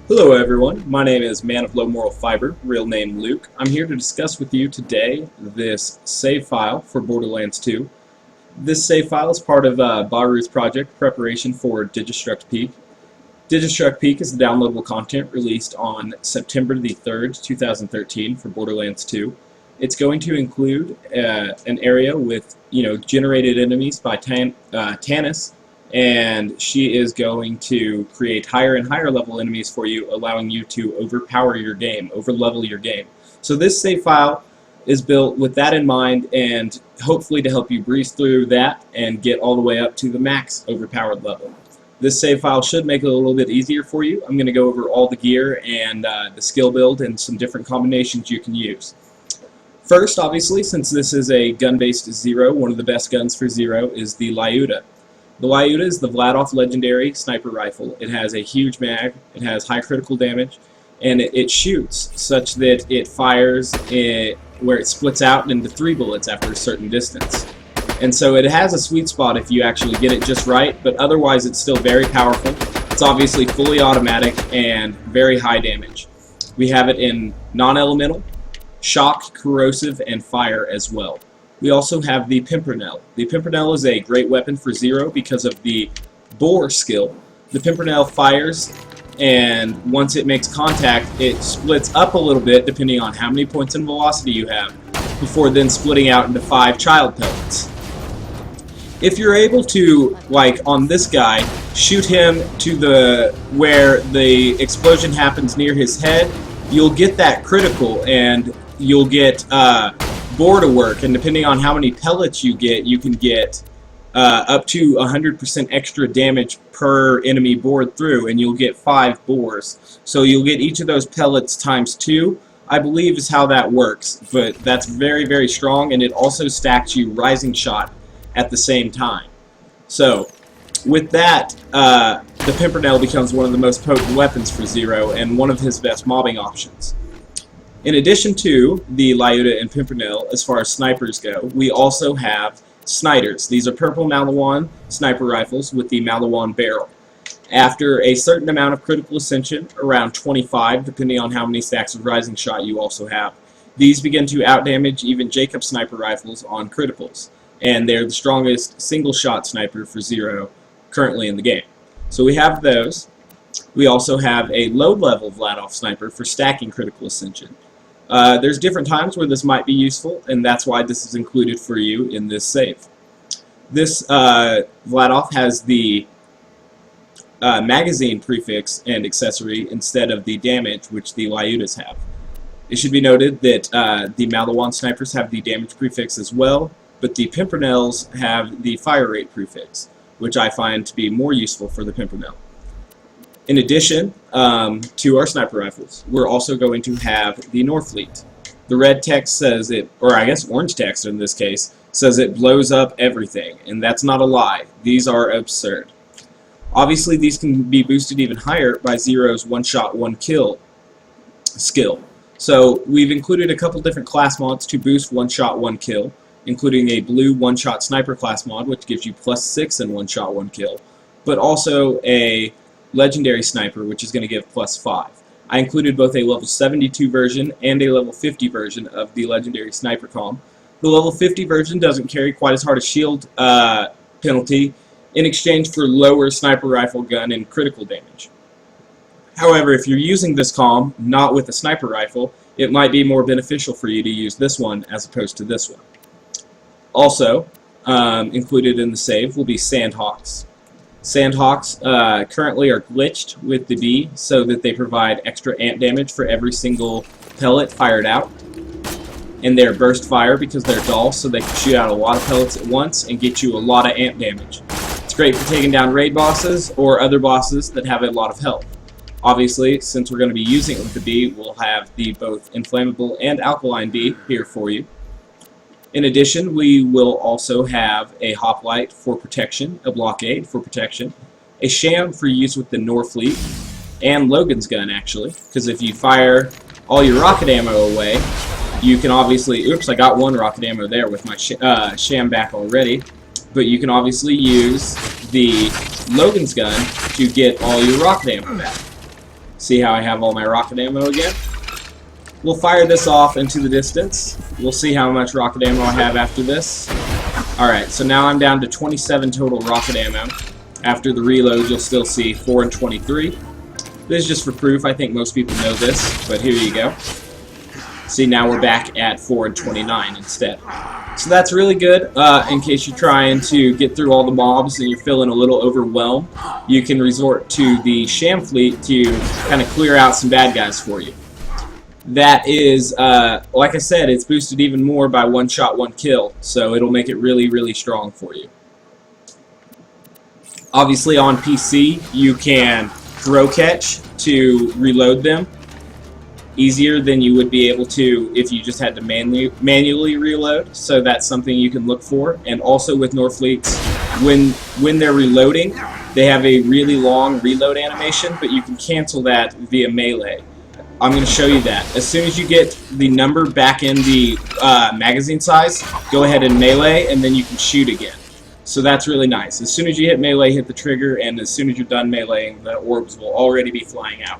Hello everyone, my name is Man of Low Moral Fiber, real name Luke. I'm here to discuss with you today this save file for Borderlands 2. This save file is part of Baru's project preparation for Digistruct Peak. Digistruct Peak is the downloadable content released on September the 3rd, 2013 for Borderlands 2. It's going to include an area with generated enemies by Tannis, and she is going to create higher and higher level enemies for you, allowing you to overpower your game, overlevel your game. So this save file is built with that in mind, and hopefully to help you breeze through that and get all the way up to the max overpowered level. This save file should make it a little bit easier for you. I'm going to go over all the gear and the skill build and some different combinations you can use. First, obviously, since this is a gun-based Zer0, one of the best guns for Zer0 is the Lyuda. The Lyuda is the Vladof Legendary Sniper Rifle. It has a huge mag, it has high critical damage, and it shoots such that it fires where it splits out into 3 bullets after a certain distance. And so it has a sweet spot if you actually get it just right, but otherwise it's still very powerful. It's obviously fully automatic and very high damage. We have it in non-elemental, shock, corrosive, and fire as well. We also have the Pimpernel. The Pimpernel is a great weapon for Zer0 because of the bore skill. The Pimpernel fires, and once it makes contact, it splits up a little bit depending on how many points in velocity you have, before then splitting out into 5 child pellets. If you're able to, like on this guy, shoot him to where the explosion happens near his head, you'll get that critical, and you'll get bore to work, and depending on how many pellets you can get up to 100% extra damage per enemy bored through, and you'll get 5 bores. So you'll get each of those pellets times 2, I believe is how that works, but that's very, very strong, and it also stacks you Rising Shot at the same time. So with that, the Pimpernel becomes one of the most potent weapons for Zer0 and one of his best mobbing options. In addition to the Lyuda and Pimpernel, as far as snipers go, we also have Sniders. These are purple Malawan sniper rifles with the Malawan barrel. After a certain amount of critical ascension, around 25, depending on how many stacks of Rising Shot you also have, these begin to outdamage even Jacob sniper rifles on criticals, and they're the strongest single-shot sniper for Zer0 currently in the game. So we have those. We also have a low-level Vladof sniper for stacking critical ascension. There's different times where this might be useful, and that's why this is included for you in this save. This Vladof has the magazine prefix and accessory instead of the damage, which the Lyudas have. It should be noted that the Malawan snipers have the damage prefix as well, but the Pimpernels have the fire rate prefix, which I find to be more useful for the Pimpernel. In addition to our sniper rifles, we're also going to have the Norfleet. The red text says it, or I guess orange text in this case, says it blows up everything, and that's not a lie. These are absurd. Obviously, these can be boosted even higher by Zer0's one-shot, one-kill skill. So we've included a couple different class mods to boost one-shot, one-kill, including a blue one-shot sniper class mod, which gives you +6 in one-shot, one-kill, but also a legendary sniper, which is going to give +5. I included both a level 72 version and a level 50 version of the legendary sniper comm. The level 50 version doesn't carry quite as hard a shield penalty in exchange for lower sniper rifle gun and critical damage. However, if you're using this comm not with a sniper rifle, it might be more beneficial for you to use this one as opposed to this one. Also, included in the save will be Sandhawks. Sandhawks currently are glitched with the B so that they provide extra ant damage for every single pellet fired out. And they're burst fire because they're dull, so they can shoot out a lot of pellets at once and get you a lot of ant damage. It's great for taking down raid bosses or other bosses that have a lot of health. Obviously, since we're going to be using it with the B, we'll have the both inflammable and alkaline B here for you. In addition, we will also have a hoplite for protection, a blockade for protection, a sham for use with the Norfleet, and Logan's gun actually, because if you fire all your rocket ammo away, you can obviously, oops, I got 1 rocket ammo there with my sham back already, but you can obviously use the Logan's gun to get all your rocket ammo back. See how I have all my rocket ammo again? We'll fire this off into the distance. We'll see how much rocket ammo I have after this. Alright, so now I'm down to 27 total rocket ammo. After the reload, you'll still see 4 and 23. This is just for proof. I think most people know this, but here you go. See, now we're back at 4 and 29 instead. So that's really good. In case you're trying to get through all the mobs and you're feeling a little overwhelmed, you can resort to the Sham Fleet to kind of clear out some bad guys for you. That is, like I said, it's boosted even more by one shot, one kill, so it'll make it really, really strong for you. Obviously on PC, you can throw catch to reload them easier than you would be able to if you just had to manually reload, so that's something you can look for. And also with Norfleets, when they're reloading, they have a really long reload animation, but you can cancel that via melee. I'm going to show you that. As soon as you get the number back in the magazine size, go ahead and melee, and then you can shoot again. So that's really nice. As soon as you hit melee, hit the trigger, and as soon as you're done meleeing, the orbs will already be flying out.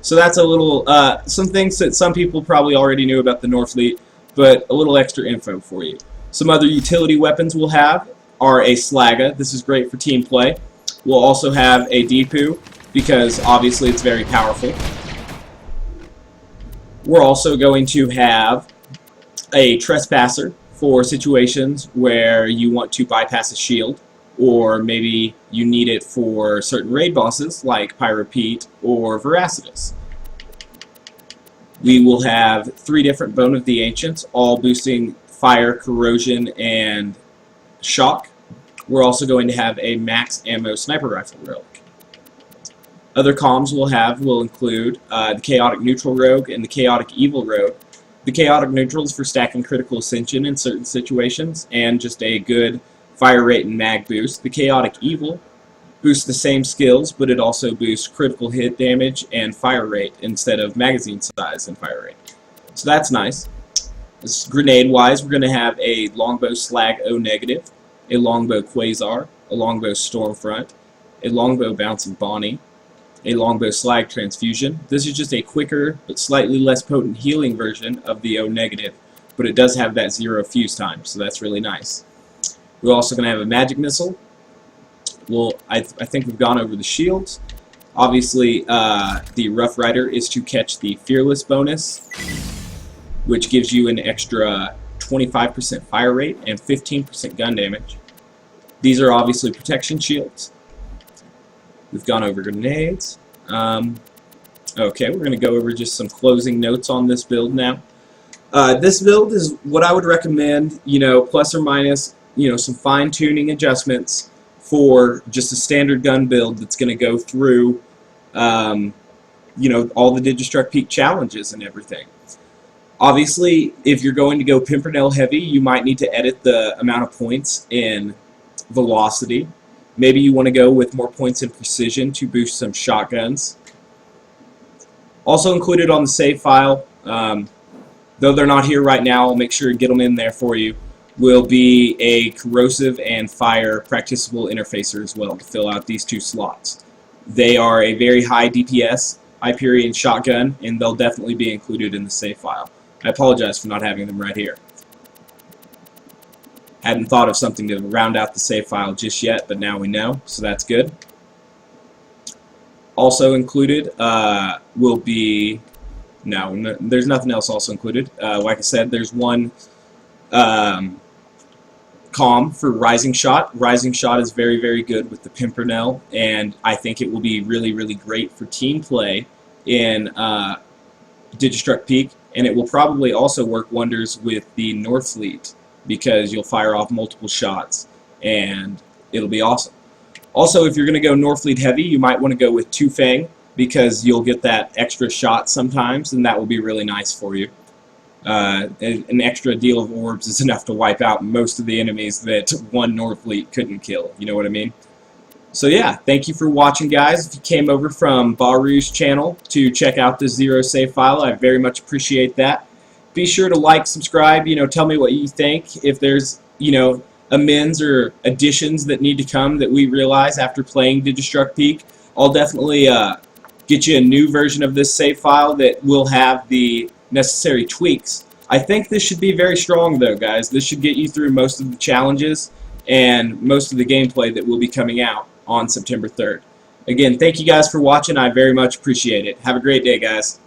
So that's a little, some things that some people probably already knew about the Norfleet, but a little extra info for you. Some other utility weapons we'll have are a Slagga. This is great for team play. We'll also have a Deepu, because obviously it's very powerful. We're also going to have a Trespasser for situations where you want to bypass a shield, or maybe you need it for certain raid bosses like Pyropete or Veracitus. We will have 3 different Bone of the Ancients, all boosting fire, corrosion, and shock. We're also going to have a max ammo sniper rifle relic. Other comms we'll have will include the Chaotic Neutral Rogue and the Chaotic Evil Rogue. The Chaotic Neutral is for stacking critical ascension in certain situations and just a good fire rate and mag boost. The Chaotic Evil boosts the same skills, but it also boosts critical hit damage and fire rate instead of magazine size and fire rate. So that's nice. Grenade-wise, we're going to have a Longbow Slag O-, a Longbow Quasar, a Longbow Stormfront, a Longbow Bouncing Bonnie, a Longbow Slag Transfusion. This is just a quicker but slightly less potent healing version of the O-, but it does have that 0 fuse time, so that's really nice. We're also going to have a Magic Missile. Well, I think we've gone over the shields. Obviously, the Rough Rider is to catch the Fearless bonus, which gives you an extra 25% fire rate and 15% gun damage. These are obviously protection shields. We've gone over grenades. Okay, we're going to go over just some closing notes on this build now. This build is what I would recommend, plus or minus, some fine-tuning adjustments for just a standard gun build that's going to go through, all the Digistruct Peak challenges and everything. Obviously, if you're going to go Pimpernel heavy, you might need to edit the amount of points in velocity. Maybe you want to go with more points in precision to boost some shotguns. Also included on the save file, though they're not here right now, I'll make sure to get them in there for you, will be a corrosive and fire practicable interfacer as well to fill out these 2 slots. They are a very high DPS Hyperion shotgun, and they'll definitely be included in the save file. I apologize for not having them right here. Hadn't thought of something to round out the save file just yet, but now we know, so that's good. Also included will be... No, there's nothing else also included. Like I said, there's one comm for Rising Shot. Rising Shot is very, very good with the Pimpernel, and I think it will be really, really great for team play in Digistruct Peak, and it will probably also work wonders with the Norfleet, because you'll fire off multiple shots, and it'll be awesome. Also, if you're going to go Norfleet heavy, you might want to go with 2 Fang, because you'll get that extra shot sometimes, and that will be really nice for you. An extra deal of orbs is enough to wipe out most of the enemies that one Norfleet couldn't kill, you know what I mean? So yeah, thank you for watching, guys. If you came over from Baru's channel to check out the Zer0 save file, I very much appreciate that. Be sure to like, subscribe, tell me what you think. If there's, amends or additions that need to come that we realize after playing Digistruct Peak, I'll definitely get you a new version of this save file that will have the necessary tweaks. I think this should be very strong though, guys. This should get you through most of the challenges and most of the gameplay that will be coming out on September 3rd. Again, thank you guys for watching. I very much appreciate it. Have a great day, guys.